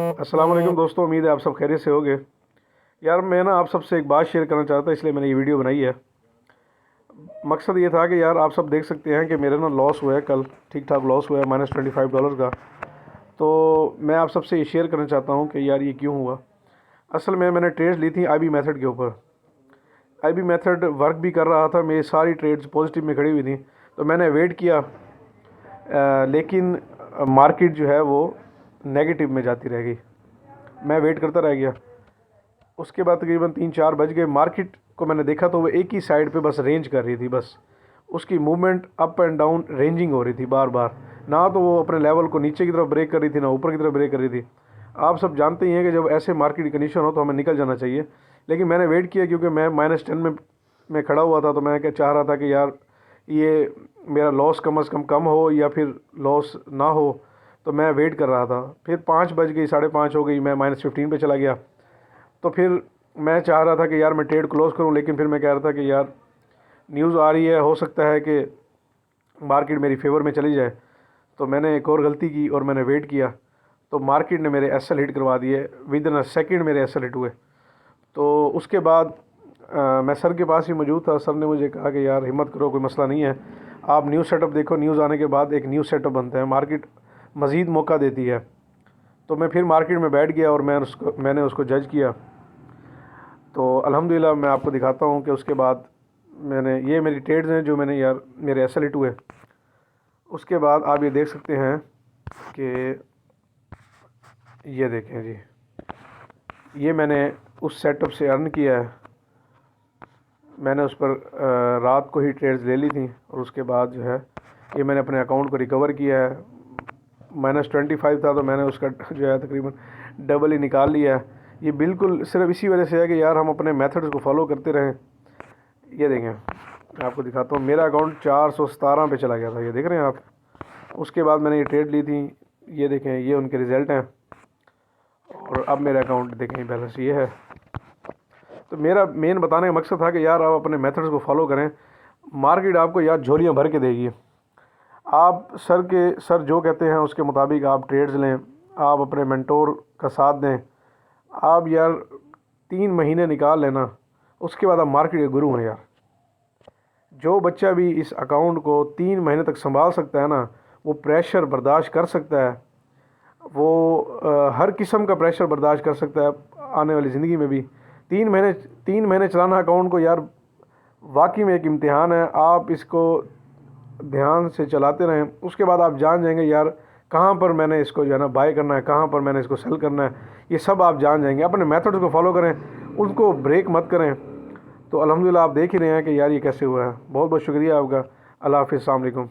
अस्सलाम वालेकुम दोस्तों, उम्मीद है आप सब खैरियत से होगे। यार मैं ना आप सबसे एक बात शेयर करना चाहता, इसलिए मैंने ये वीडियो बनाई है। मकसद ये था कि यार आप सब देख सकते हैं कि मेरा ना लॉस हुआ है, कल ठीक ठाक लॉस हुआ है -$25 का। तो मैं आप सबसे ये शेयर करना चाहता हूँ कि यार ये क्यों हुआ। असल में मैंने ट्रेड्स ली थी IB मेथड के ऊपर। IB मेथड वर्क भी कर रहा था, मेरी सारी ट्रेड्स पॉजिटिव में खड़ी हुई थी। तो मैंने वेट किया, लेकिन मार्केट जो है वो नेगेटिव में जाती रह गई। मैं वेट करता रह गया। उसके बाद तकरीबन 3-4 बज गए। मार्केट को मैंने देखा तो वो एक ही साइड पे बस रेंज कर रही थी, बस उसकी movement up and down ranging हो रही थी बार बार। ना तो वो अपने लेवल को नीचे की तरफ ब्रेक कर रही थी, ना ऊपर की तरफ ब्रेक कर रही थी। आप सब जानते ही हैं कि जब ऐसे मार्केट कंडीशन हो तो हमें निकल जाना चाहिए। लेकिन मैंने वेट किया, क्योंकि मैं -10 में खड़ा हुआ था। तो मैं क्या चाह रहा था कि यार ये मेरा लॉस कम अज़ कम हो या फिर लॉस ना हो। तो मैं वेट कर रहा था। फिर 5 बज गई, 5:30 हो गई, मैं -15 पे चला गया। तो फिर मैं चाह रहा था कि यार मैं ट्रेड क्लोज़ करूं, लेकिन फिर मैं कह रहा था कि यार न्यूज़ आ रही है, हो सकता है कि मार्केट मेरी फेवर में चली जाए। तो मैंने एक और गलती की और मैंने वेट किया। तो मार्केट ने मेरे एसएल हिट करवा दिए, विद इन अ सेकेंड मेरे एसएल हिट हुए। तो उसके बाद मैं सर के पास ही मौजूद था। सर ने मुझे कहा कि यार हिम्मत करो, कोई मसला नहीं है, आप न्यूज़ सेटअप देखो, न्यूज़ आने के बाद एक न्यू सेटअप बनता है, मार्केट मज़ीद मौका देती है। तो मैं फिर मार्केट में बैठ गया और मैंने उसको जज किया। तो अल्हम्दुलिल्लाह मैं आपको दिखाता हूँ कि उसके बाद ये मेरी ट्रेड्स हैं जो मैंने यार मेरे एसएल हिट हुए। उसके बाद आप ये देख सकते हैं कि ये देखें जी, ये मैंने उस सेटअप से अर्न किया है। मैंने उस पर रात को ही ट्रेड्स ले ली थी और उसके बाद जो है ये मैंने अपने अकाउंट को रिकवर किया है। -25 था तो मैंने उसका जो है तकरीबन डबल ही निकाल लिया है। ये बिल्कुल सिर्फ इसी वजह से है कि यार हम अपने मेथड्स को फॉलो करते रहें। ये देखें, मैं आपको दिखाता हूँ, मेरा अकाउंट 417 पे चला गया था, ये देख रहे हैं आप। उसके बाद मैंने ये ट्रेड ली थी, ये देखें, ये उनके रिज़ल्ट हैं। और अब मेरा अकाउंट देखें, बैलेंस ये है। तो मेरा मेन बताने का मकसद था कि यार आप अपने मेथड्स को फॉलो करें। मार्केट आपको यार झोलियाँ भर के देगी। आप सर जो कहते हैं उसके मुताबिक आप ट्रेड्स लें, आप अपने मेंटोर का साथ दें। आप यार 3 महीने निकाल लेना, उसके बाद आप मार्केट के गुरु हैं यार। जो बच्चा भी इस अकाउंट को 3 महीने तक संभाल सकता है ना, वो प्रेशर बर्दाश्त कर सकता है। वो हर किस्म का प्रेशर बर्दाश्त कर सकता है आने वाली ज़िंदगी में भी। 3 महीने चलाना अकाउंट को यार वाकई में एक इम्तिहान है। आप इसको ध्यान से चलाते रहें, उसके बाद आप जान जाएंगे यार कहाँ पर मैंने इसको जो है ना बाय करना है, कहाँ पर मैंने इसको सेल करना है, ये सब आप जान जाएंगे। अपने मेथड्स को फॉलो करें, उनको ब्रेक मत करें। तो अल्हम्दुलिल्लाह आप देख ही रहे हैं कि यार ये कैसे हुआ है। बहुत बहुत शुक्रिया आपका। अल्लाह हाफ़िज़, अस्सलाम वालेकुम।